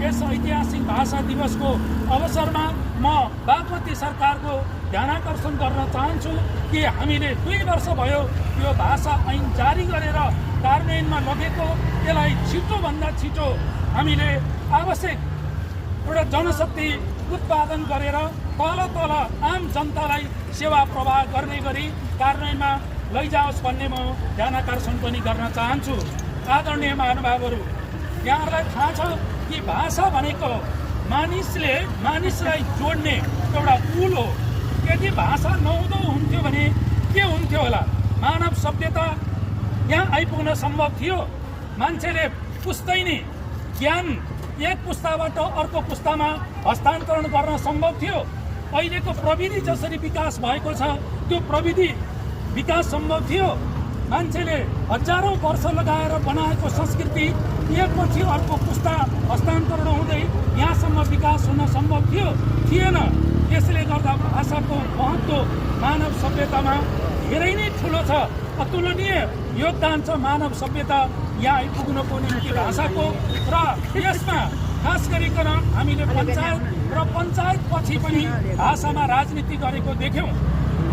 यस ऐतिहासिक भाषा दिवसको अवसरमा म बागमती सरकारको ध्यानाकर्षण गर्न चाहन्छु कि हामीले 2 वर्ष भयो यो भाषा ऐन जारी गरेर कार्यान्वयनमा लगेको। यसलाई छिटोभन्दा छिटो हामीले आवश्यक एउटा जनशक्ति उत्पादन गरेर तल आम जनतालाई सेवा प्रवाह गर्ने गरी कार्यान्वयनमा लैजाओस् भन्ने म ध्यानाकर्षण पनि गर्न चाहन्छु। आदरणीय महानुभावहरू, यहाँहरूलाई थाहा छ कि भाषा भनेको मानिसलाई जोड्ने एउटा पुल हो। यदि भाषा नहुँदो हुन्थ्यो भने के हुन्थ्यो होला? मानव सभ्यता यहाँ आइपुग्न सम्भव थियो? मान्छेले पुस्तै नै ज्ञान एक पुस्ताबाट अर्को पुस्तामा हस्तान्तरण गर्न सम्भव थियो? अहिलेको प्रविधि जसरी विकास भएको छ त्यो प्रविधि विकास सम्भव थियो? मान्छेले हजारौं वर्ष लगाएर बनाएको संस्कृति एकपछि अर्को पुस्ता हस्तान्तरण हुँदै यहाँसम्म विकास हुन सम्भव थियो? थिएन। यसले गर्दा भाषाको महत्त्व मानव सभ्यतामा धेरै नै ठुलो छ। अतुलनीय योगदान छ मानव सभ्यता यहाँ आइपुग्नको निम्ति भाषाको। र यसमा खास गरिकन हामीले पञ्चायत पछि पनि भाषामा राजनीति गरेको देख्यौँ।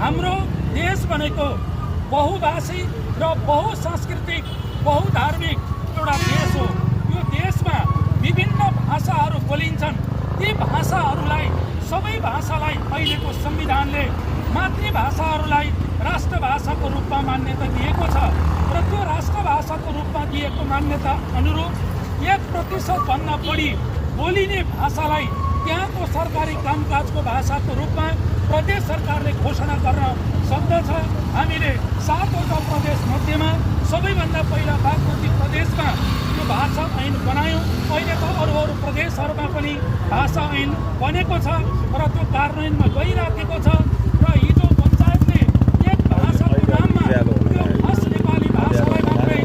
हाम्रो देश भनेको बहुभाषी र बहुसांस्कृतिक बहुधार्मिक एउटा देश हो। यो देशमा विभिन्न भाषाहरू बोलिन्छन्। ती भाषाहरूलाई सबै भाषालाई अहिलेको संविधानले मातृभाषाहरूलाई राष्ट्रभाषाको रूपमा मान्यता दिएको छ र त्यो राष्ट्रभाषाको रूपमा दिएको मान्यता अनुरूप 1% भन्दा बढी बोलिने भाषालाई त्यहाँको सरकारी कामकाजको भाषाको रूपमा प्रदेश सरकारले घोषणा गर्न सक्दछ। हामीले 7वटा प्रदेश मध्येमा सबैभन्दा पहिला बागमती प्रदेशमा यो भाषा ऐन बनायौँ। अहिले त अरू प्रदेशहरूमा पनि भाषा ऐन बनेको छ र त्यो कार्यान्वयनमा गइराखेको छ। र हिजो पञ्चायतले एक भाषाको नाममा त्यो खास नेपाली भाषालाई मात्रै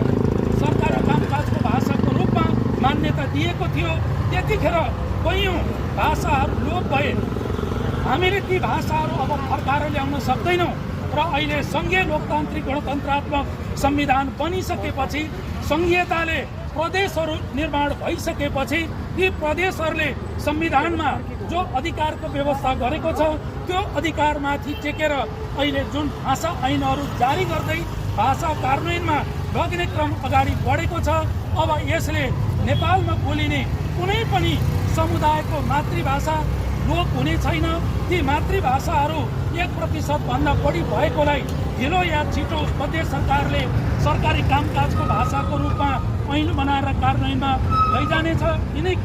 सरकारी कामकाजको भाषाको रूपमा मान्यता दिएको थियो। त्यतिखेर कैयौँ भाषाहरू लोप भए। हामीले ती भाषाहरू अब फर्काएर ल्याउन सक्दैनौँ र अहिले सङ्घीय लोकतान्त्रिक गणतन्त्रात्मक संविधान बनिसकेपछि सङ्घीयताले प्रदेशहरू निर्माण भइसकेपछि ती प्रदेशहरूले संविधानमा जो अधिकारको व्यवस्था गरेको छ त्यो अधिकारमाथि टेकेर अहिले जुन भाषा ऐनहरू जारी गर्दै भाषा कार्यान्वयनमा लग्ने क्रम अगाडि बढेको छ। अब यसले नेपालमा बोलिने कुनै पनि समुदायको मातृभाषा लोप हुने छैन। ती मातृभाषाहरू 1% भन्दा बढी भएकोलाई ढिलो या छिटो प्रदेश सरकारले सरकारी कामकाजको भाषाको रूपमा ऐन बनाएर कार्यान्वयनमा लैजानेछ। यिनै